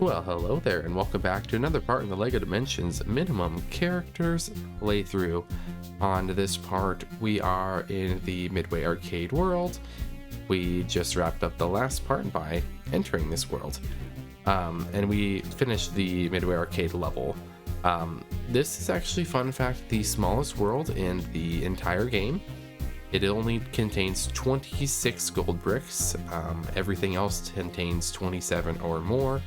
Well, hello there, and welcome back to another part in the LEGO Dimensions Minimum Characters playthrough. On this part, we are in the Midway arcade world. We just wrapped up the last part by entering this world, and we finished the Midway arcade level. This is actually, fun fact, the smallest world in the entire game. It only contains 26 gold bricks. Everything else contains 27 or more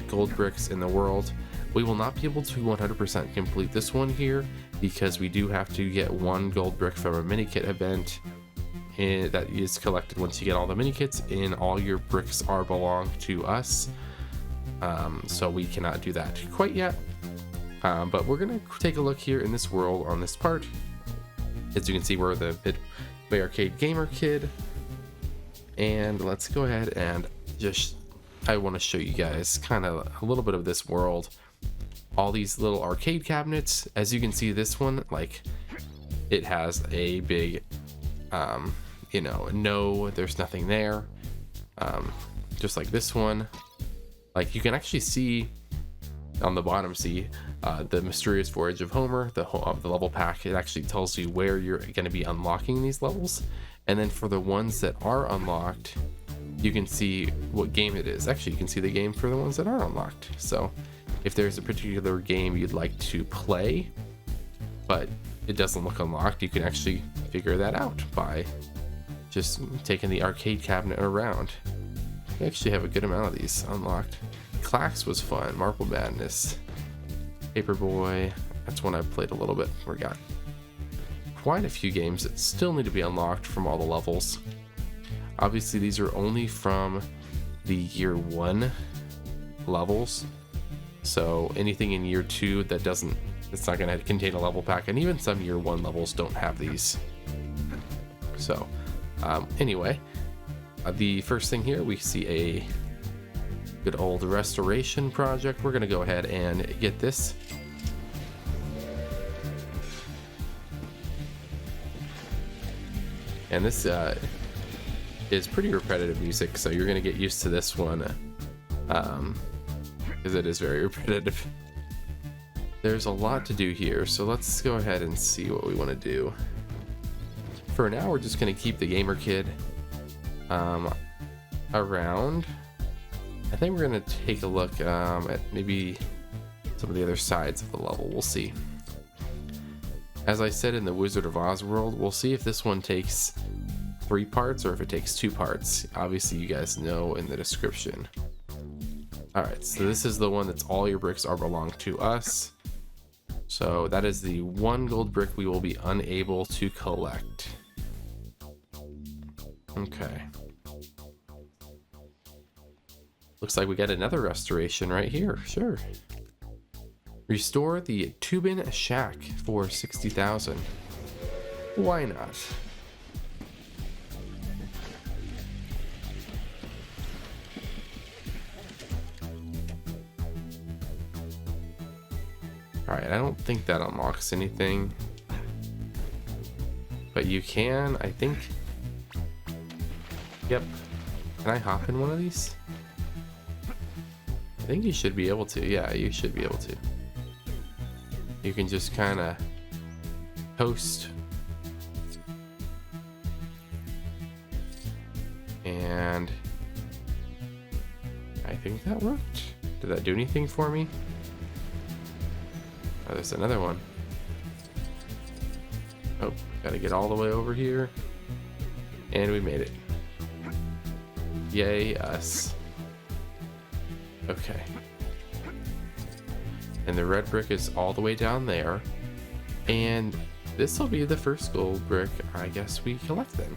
gold bricks in the world. We will not be able to 100% complete this one here because we do have to get one gold brick from a mini kit event that is collected once you get all the mini kits, and all your bricks are belong to us. So we cannot do that quite yet. But we're gonna take a look here in this world on this part. As you can see, we're the Midway Arcade Gamer Kid, and let's go ahead and I want to show you guys kind of a little bit of this world. All these little arcade cabinets, as you can see, this one, like, it has a big no, there's nothing there, just like this one. Like, you can actually see on the bottom, the mysterious voyage of Homer, the level pack. It actually tells you where you're going to be unlocking these levels, and then for the ones that are unlocked, you can see what game it is. Actually, you can see the game for the ones that are unlocked. So if there's a particular game you'd like to play but it doesn't look unlocked, you can actually figure that out by just taking the arcade cabinet around. We actually have a good amount of these unlocked. Clax was fun. Marble Madness, Paperboy, that's one I've played a little bit. We got quite a few games that still need to be unlocked from all the levels. Obviously, these are only from the year 1 levels, so anything in year 2 it's not going to contain a level pack, and even some year 1 levels don't have these. So anyway, the first thing here, we see a good old restoration project. We're going to go ahead and get this. And this is pretty repetitive music, so you're going to get used to this one because it is very repetitive. There's a lot to do here, so let's go ahead and see what we want to do. For now, we're just going to keep the Gamer Kid around. I think we're going to take a look at maybe some of the other sides of the level. We'll see. As I said in the Wizard of Oz world, we'll see if this one takes 3 parts or if it takes 2 parts. Obviously, you guys know in the description. Alright, so this is the one that's all your bricks are belong to us. So that is the 1 gold brick we will be unable to collect. Okay. Looks like we got another restoration right here. Sure. Restore the Tubin Shack for 60,000. Why not? Alright, I don't think that unlocks anything, but you can, I think. Yep. Can I hop in one of these? I think you should be able to. Yeah, you should be able to. You can just kind of coast. And I think that worked. Did that do anything for me? Oh, there's another one. Oh, gotta get all the way over here. And we made it. Yay, us. Okay. And the red brick is all the way down there. And this will be the first gold brick I guess we collect then.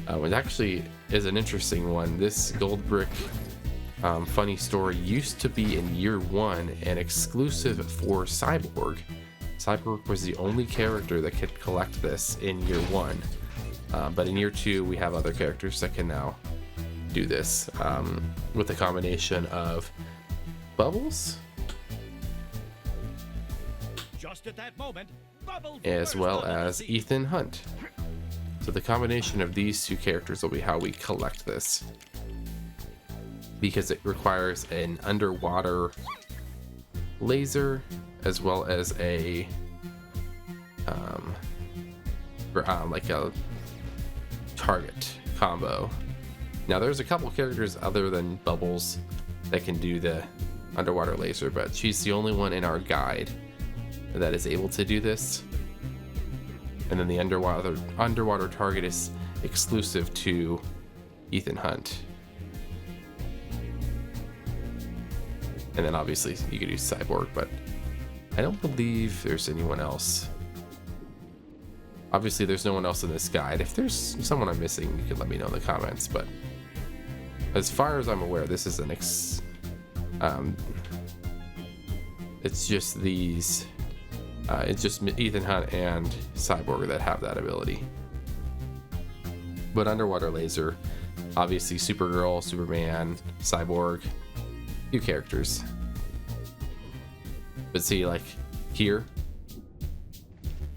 It actually is an interesting one. This gold brick, funny story, used to be in year 1 and exclusive for Cyborg. Cyborg was the only character that could collect this in year 1. But in year 2, we have other characters that can now do this with a combination of Bubbles just at that moment, as well as Ethan Hunt. So the combination of these 2 characters will be how we collect this. because it requires an underwater laser as well as a like a target combo. Now there's a couple characters other than Bubbles that can do the underwater laser, but she's the only one in our guide that is able to do this. And then the underwater target is exclusive to Ethan Hunt. And then obviously you could use Cyborg, but I don't believe there's anyone else. Obviously there's no one else in this guide. If there's someone I'm missing, you can let me know in the comments, but as far as I'm aware, this is it's just these it's just Ethan Hunt and Cyborg that have that ability. But underwater laser, obviously Supergirl, Superman, Cyborg, few characters. But see, like here,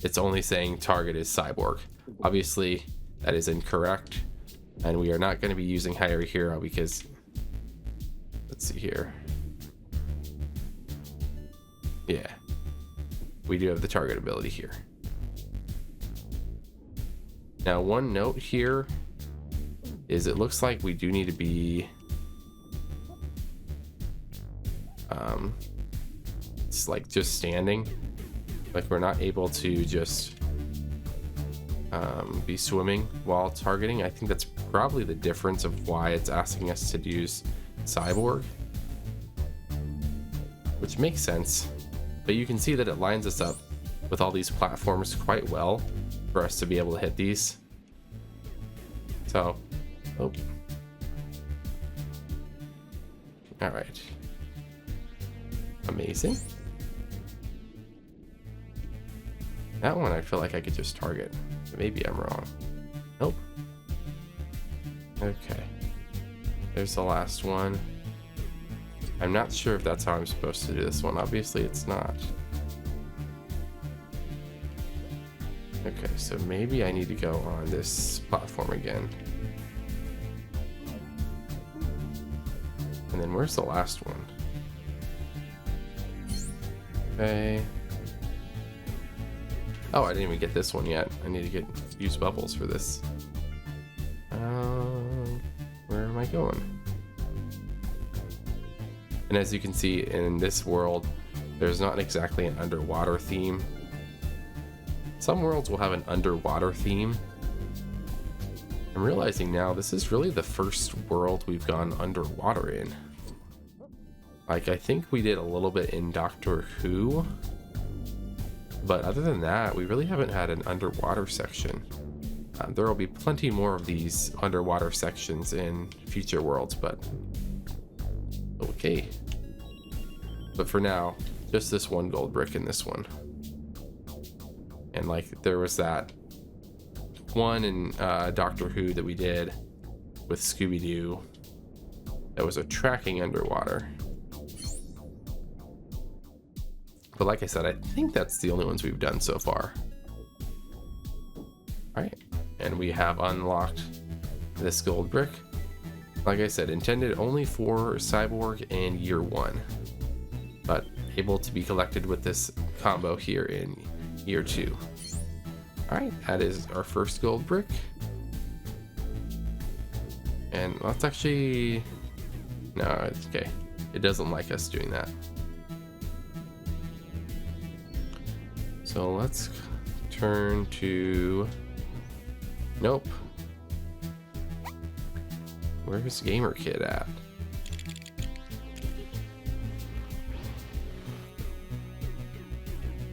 it's only saying target is Cyborg. Obviously that is incorrect, and we are not going to be using Hire Hero because, let's see here, yeah, we do have the target ability here. Now one note here is it looks like we do need to be it's like just standing, like we're not able to just be swimming while targeting. I think that's probably the difference of why it's asking us to use Cyborg, which makes sense. But you can see that it lines us up with all these platforms quite well for us to be able to hit these. So, oh. All right. Amazing. That one I feel like I could just target. Maybe I'm wrong. Nope. Okay. There's the last one. I'm not sure if that's how I'm supposed to do this one. Obviously it's not. Okay, so maybe I need to go on this platform again. And then where's the last one? Okay. Oh, I didn't even get this one yet. I need to use Bubbles for this. Where am I going? And as you can see in this world, there's not exactly an underwater theme. Some worlds will have an underwater theme. I'm realizing now this is really the first world we've gone underwater in. Like, I think we did a little bit in Doctor Who, but other than that, we really haven't had an underwater section. There will be plenty more of these underwater sections in future worlds, but okay. But for now, just this one gold brick in this one. And like there was that one in Doctor Who that we did with Scooby-Doo that was a tracking underwater. But like I said, I think that's the only ones we've done so far. All right, and we have unlocked this gold brick. Like I said, intended only for Cyborg and Year 1, but able to be collected with this combo here in Year 2. All right, that is our first gold brick. And let's actually, no, it's okay. It doesn't like us doing that. So let's turn to, nope. Where's Gamer Kid at?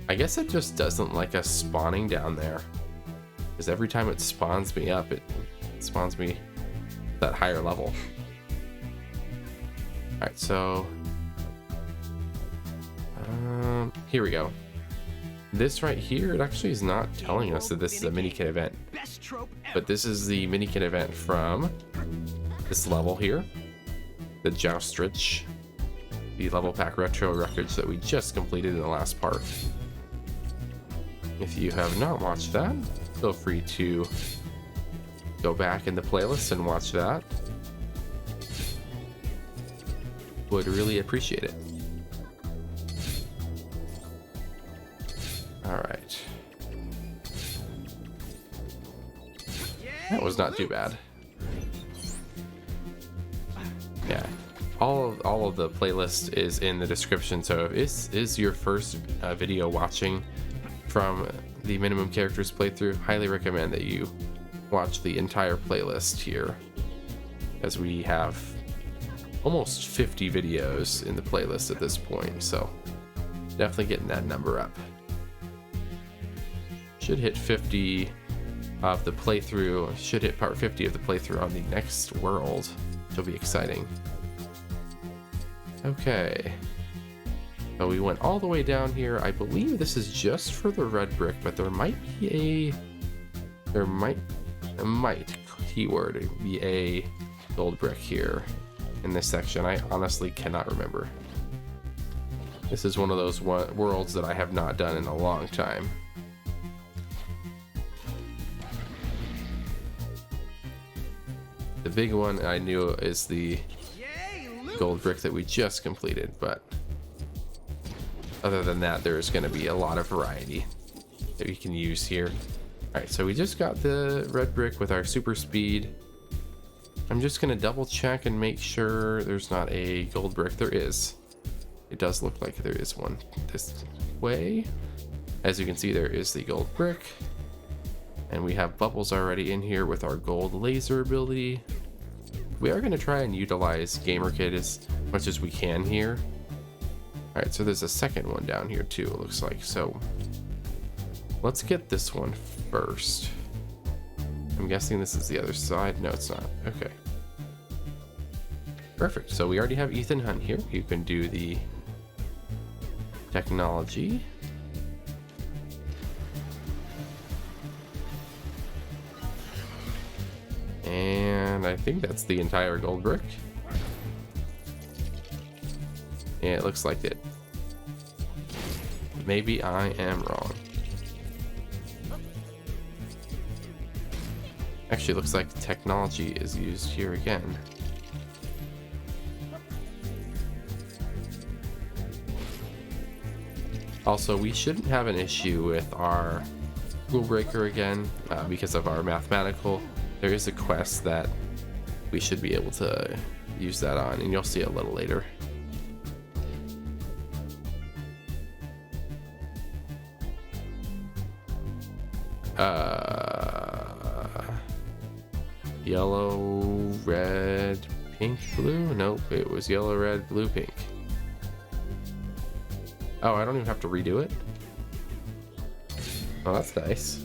I guess it just doesn't like us spawning down there, because every time it spawns me up, it spawns me that higher level. All right, so here we go. This right here, it actually is not telling us that this is a mini-kit event, but this is the mini-kit event from this level here, the Joustrich, the level pack retro records that we just completed in the last part. If you have not watched that, feel free to go back in the playlist and watch that. would really appreciate it. All right. That was not too bad. Yeah, all of the playlist is in the description. So if this is your first video watching from the Minimum Characters playthrough, highly recommend that you watch the entire playlist here, as we have almost 50 videos in the playlist at this point. So definitely getting that number up. Should hit 50 of the playthrough. Should hit part 50 of the playthrough on the next world. It'll be exciting. Okay. So we went all the way down here. I believe this is just for the red brick, but there might be keyword be a gold brick here in this section. I honestly cannot remember. This is one of those worlds that I have not done in a long time. The big one I knew is the gold brick that we just completed, but other than that, there's going to be a lot of variety that we can use here. All right, so we just got the red brick with our super speed. I'm just going to double check and make sure there's not a gold brick. There is. It does look like there is one this way. As you can see, there is the gold brick. And we have bubbles already in here with our gold laser ability. We are going to try and utilize GamerKit as much as we can here. All right, so there's a second one down here too, it looks like. So let's get this one first. I'm guessing this is the other side. No, it's not. Okay. Perfect. So we already have Ethan Hunt here. You can do the technology. And I think that's the entire gold brick. Yeah, it looks like it. Maybe I am wrong. Actually, looks like technology is used here again. Also, we shouldn't have an issue with our rule breaker again because of our mathematical. There is a quest that we should be able to use that on, and you'll see it a little later. Yellow, red, pink, blue? Nope, it was yellow, red, blue, pink. Oh, I don't even have to redo it? Oh, that's nice.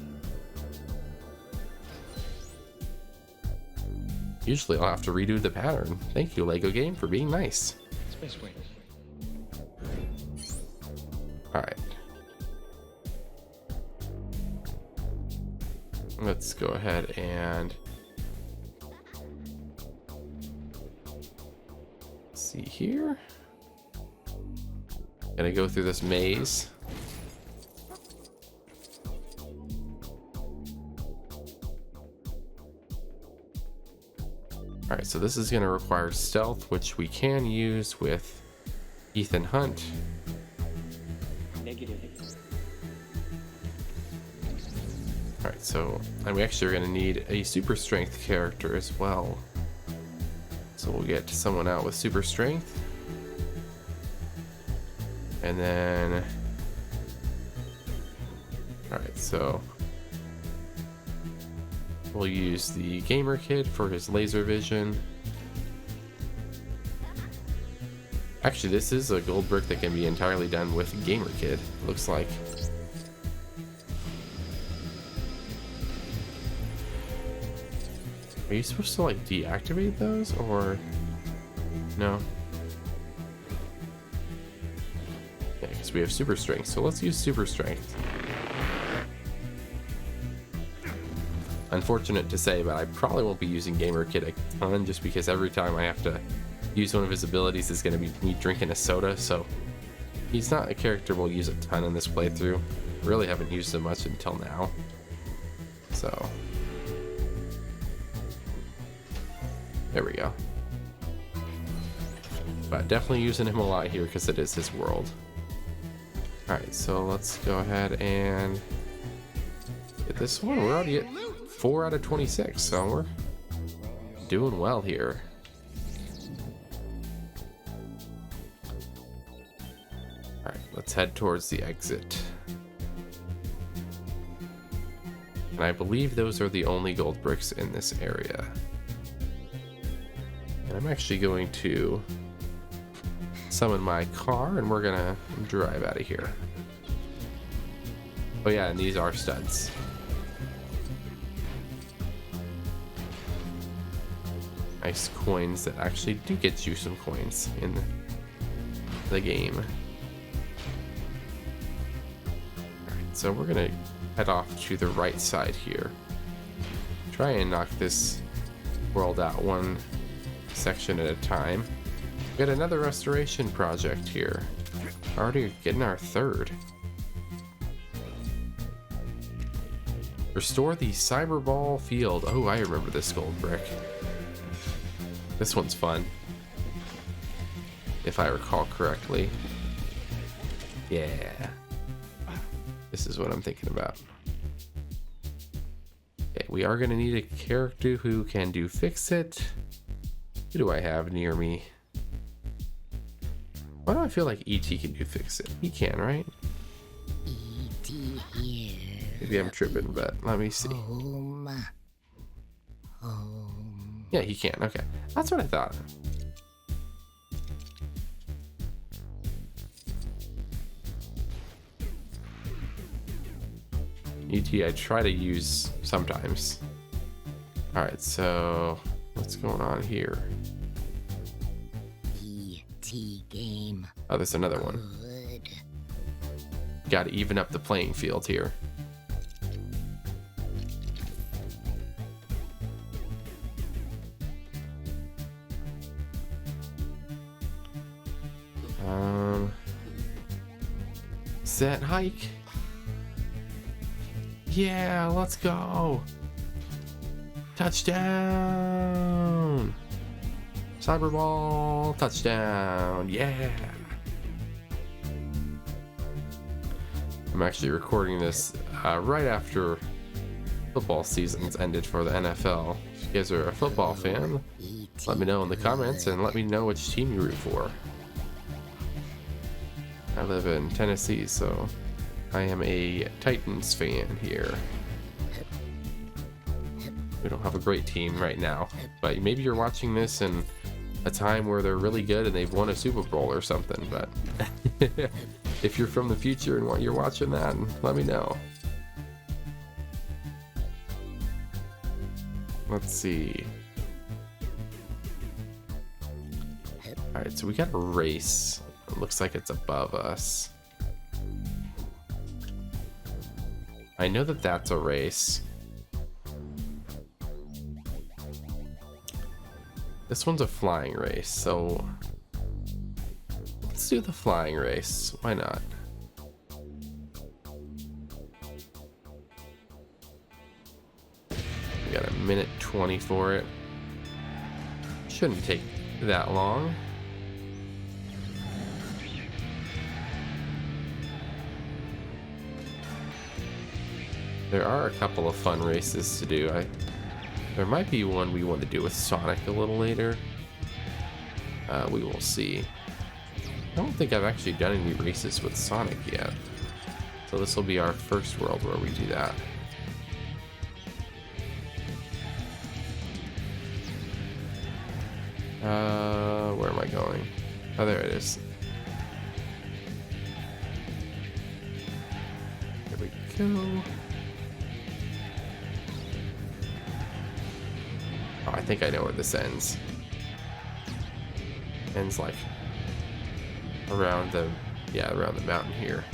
Usually I'll have to redo the pattern. Thank you, Lego game, for being nice. Space Wings. Alright. Let's go ahead and see here. Gonna go through this maze. Alright, so this is gonna require stealth, which we can use with Ethan Hunt. Negative. Alright, so and we actually are gonna need a super strength character as well. So we'll get someone out with super strength. And then, alright, so we'll use the Gamer Kid for his laser vision. Actually, this is a gold brick that can be entirely done with Gamer Kid, looks like. Are you supposed to like deactivate those or no? Yeah, because we have super strength, so let's use super strength. Unfortunate to say, but I probably won't be using Gamer Kid a ton just because every time I have to use one of his abilities is going to be me drinking a soda, so he's not a character we'll use a ton in this playthrough. Really haven't used him much until now. So there we go. but definitely using him a lot here because it is his world. Alright, so let's go ahead and get this one. We're already at 4 out of 26, so we're doing well here. Alright, let's head towards the exit. And I believe those are the only gold bricks in this area. And I'm actually going to summon my car and we're gonna drive out of here. Oh yeah, and these are studs. Nice coins that actually do get you some coins in the game. Alright, so we're gonna head off to the right side here. Try and knock this world out one section at a time. We got another restoration project here. Already getting our third. Restore the Cyberball field. Oh, I remember this gold brick. This one's fun, if I recall correctly. Yeah. This is what I'm thinking about. Okay, we are going to need a character who can do fix-it. Who do I have near me? Why do I feel like ET can do fix-it? He can, right? ET here. Maybe I'm tripping, but let me see. Home. Yeah, he can. Okay. That's what I thought. ET I try to use sometimes. Alright, so what's going on here? ET game. Oh, there's another one. Good. Got to even up the playing field here. Set hike. Yeah, let's go. Touchdown. Cyberball touchdown. Yeah. I'm actually recording this right after football season's ended for the NFL. If you guys are a football fan, let me know in the comments and let me know which team you root for. I live in Tennessee, so I am a Titans fan here. We don't have a great team right now, but maybe you're watching this in a time where they're really good and they've won a Super Bowl or something, but if you're from the future and you're watching that, let me know. Let's see. Alright, so we got a race. It looks like it's above us. I know that that's a race. This one's a flying race, so let's do the flying race. Why not? We got a minute 20 for it. Shouldn't take that long. There are a couple of fun races to do. There might be one we want to do with Sonic a little later. We will see. I don't think I've actually done any races with Sonic yet. So this will be our first world where we do that. Where am I going? Oh, there it is. There we go. Oh, I think I know where this ends. Ends like around the mountain here.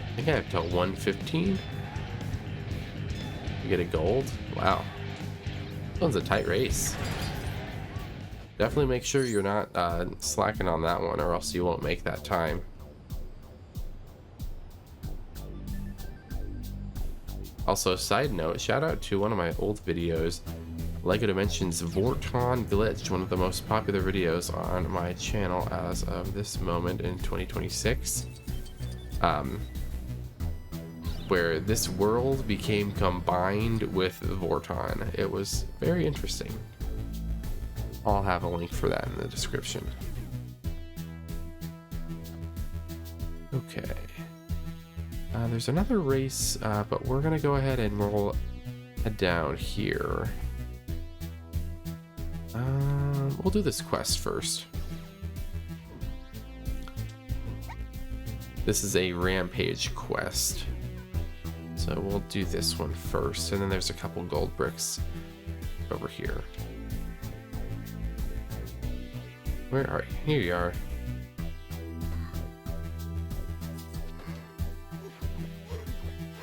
I think I have till 115 to get a gold. Wow, this one's a tight race. Definitely make sure you're not slacking on that one, or else you won't make that time. Also, side note, shout out to one of my old videos, LEGO Dimensions Vorton Glitch, one of the most popular videos on my channel as of this moment in 2026. Where this world became combined with Vorton. It was very interesting. I'll have a link for that in the description. Okay. There's another race, but we're gonna go ahead and we'll head down here. We'll do this quest first. This is a rampage quest. So we'll do this one first, and then there's a couple gold bricks over here. Where are you? Here you are.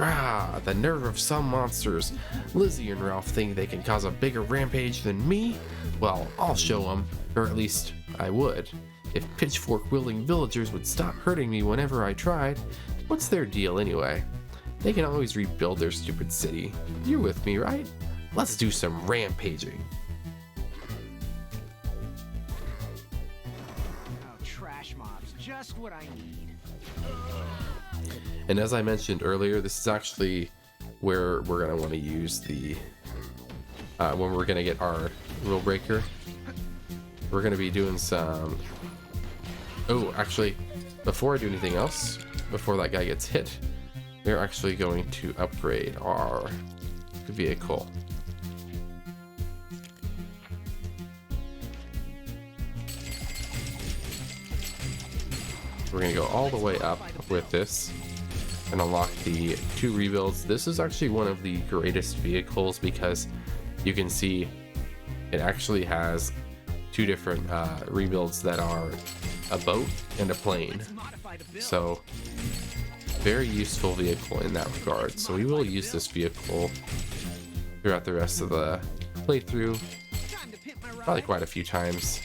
Ah, the nerve of some monsters. Lizzie and Ralph think they can cause a bigger rampage than me? Well, I'll show them, or at least I would. If pitchfork-wielding villagers would stop hurting me whenever I tried. What's their deal anyway? They can always rebuild their stupid city. You're with me, right? Let's do some rampaging. Oh, trash mobs, just what I need. And as I mentioned earlier, this is actually where we're going to want to use the... when we're going to get our rule breaker. We're going to be doing some... Oh, actually, before I do anything else, before that guy gets hit, we're actually going to upgrade our vehicle. We're going to go all the way up with this and unlock the 2 rebuilds. This is actually one of the greatest vehicles because you can see it actually has 2 different rebuilds that are a boat and a plane. So very useful vehicle in that regard. So we will use this vehicle throughout the rest of the playthrough, probably quite a few times.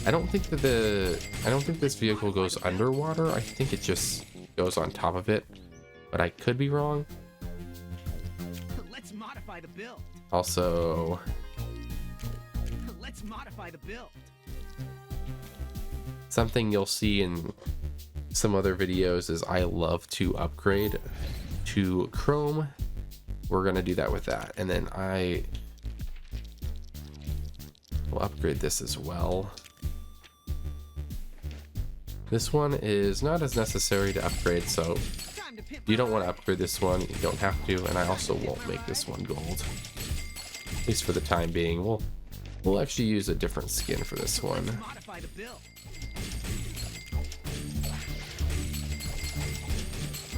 I don't think this vehicle goes underwater. I think it just goes on top of it, but I could be wrong. Let's modify the build. Also, Let's modify the build. something you'll see in some other videos is I love to upgrade to chrome. We're gonna do that with that, and then I will upgrade this as well. This one is not as necessary to upgrade, so you don't want to upgrade this one, you don't have to, and I also won't make this one gold. At least for the time being. We'll actually use a different skin for this one. Modify the build.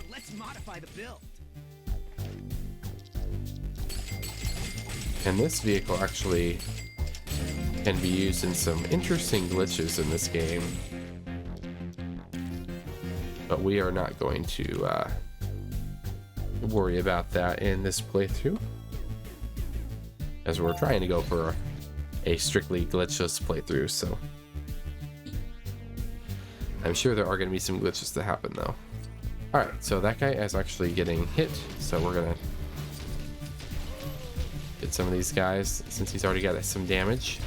Let's modify the build. And this vehicle actually can be used in some interesting glitches in this game. But we are not going to worry about that in this playthrough, as we're trying to go for a strictly glitchless playthrough. So I'm sure there are going to be some glitches that happen though. Alright, so that guy is actually getting hit, so we're going to get some of these guys since he's already got some damage.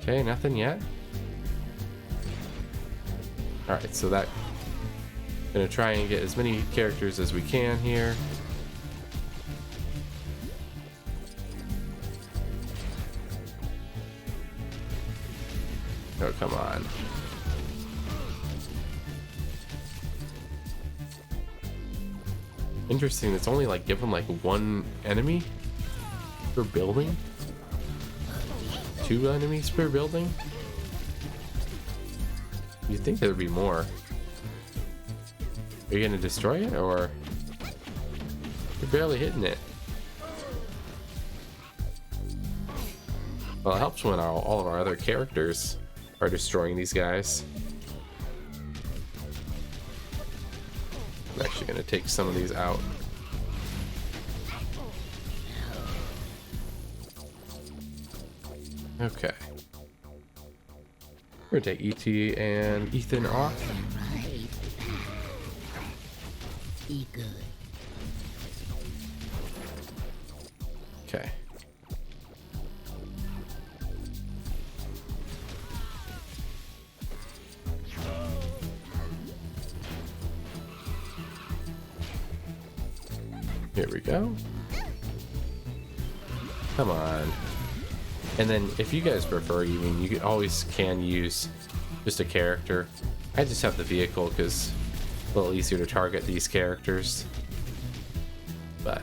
Okay, nothing yet. Alright, so that... Gonna try and get as many characters as we can here. Oh, come on. Interesting, it's only like given like 1 enemy per building? 2 enemies per building? You'd think there'd be more. Are you gonna destroy it, or you're barely hitting it? Well, it helps when all of our other characters are destroying these guys. I'm actually gonna take some of these out. Okay. We're gonna take ET and Ethan off. Right back. Be good. Okay. Here we go. Come on. And then if you guys prefer, even you always can use just a character. I just have the vehicle because a little easier to target these characters. But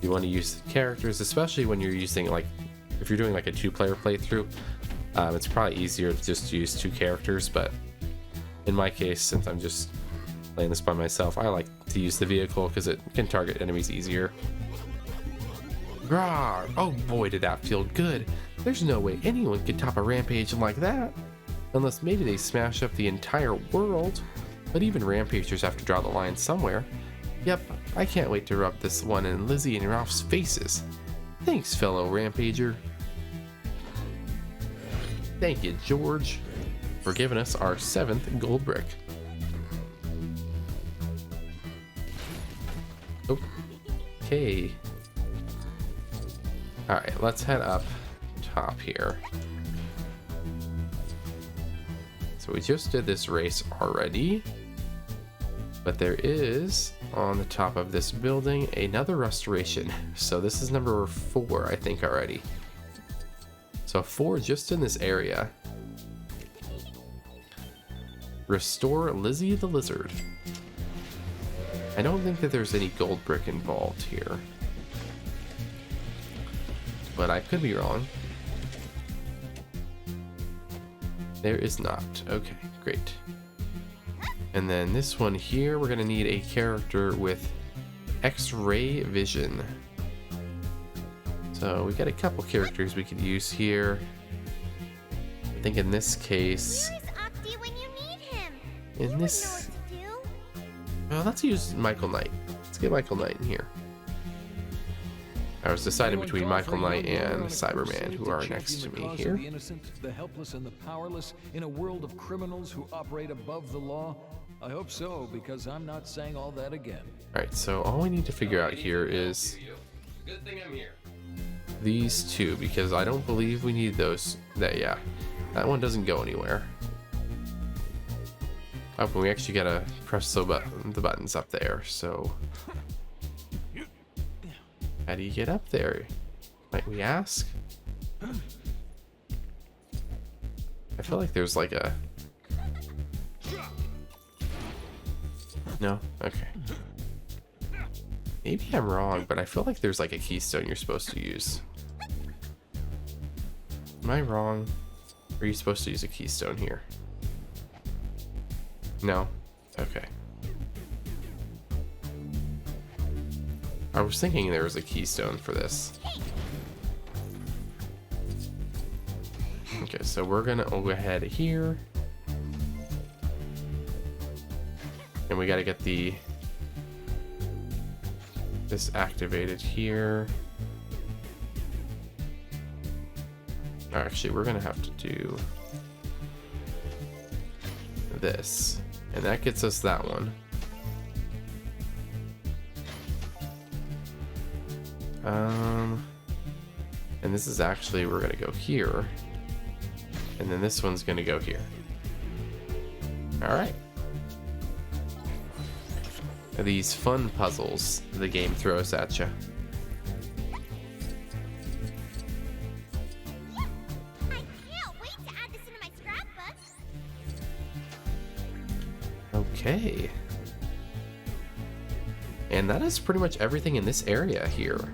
you want to use characters, especially when you're using, like, if you're doing like a 2-player playthrough, it's probably easier to just use 2 characters. But in my case, since I'm just playing this by myself, I like to use the vehicle because it can target enemies easier. Rawr! Oh boy, did that feel good. There's no way anyone could top a rampage like that. Unless maybe they smash up the entire world. But even rampagers have to draw the line somewhere. Yep, I can't wait to rub this one in Lizzie and Ralph's faces. Thanks, fellow rampager. Thank you, George, for giving us our 7th gold brick. Okay. Alright, let's head up top here. So we just did this race already. But there is, on the top of this building, another restoration. So this is number 4, I think, already. So 4 just in this area. Restore Lizzie the Lizard. I don't think that there's any gold brick involved here. But I could be wrong. There is not. Okay, great. And then this one here, we're going to need a character with X-ray vision. So we got a couple characters we could use here. I think in this case, Where's Octi when you need him? in He would this, know what to do. well, let's use Michael Knight. Let's get Michael Knight in here. I was deciding between Michael Knight and Cyberman, who are next to me here. The innocent, the helpless, and the powerless in a world of criminals who operate above the law. I hope so, because I'm not saying all that again. Alright, so all we need to figure out here is Good thing I'm here. these 2, because I don't believe we need those. Yeah, that one doesn't go anywhere. Oh, but we actually gotta press the buttons up there, so how do you get up there, might we ask? I feel like there's like a... No? Okay. Maybe I'm wrong, but I feel like there's like a keystone you're supposed to use. Am I wrong? Or are you supposed to use a keystone here? No? Okay. I was thinking there was a keystone for this. Okay, so we're gonna go ahead here. And we gotta get this activated here. Actually, we're gonna have to do this. And that gets us that one. And this is actually, we're gonna go here. And then this one's gonna go here. Alright. These fun puzzles the game throws at you. I can't wait to add this into my scrapbook. Okay. And that is pretty much everything in this area here.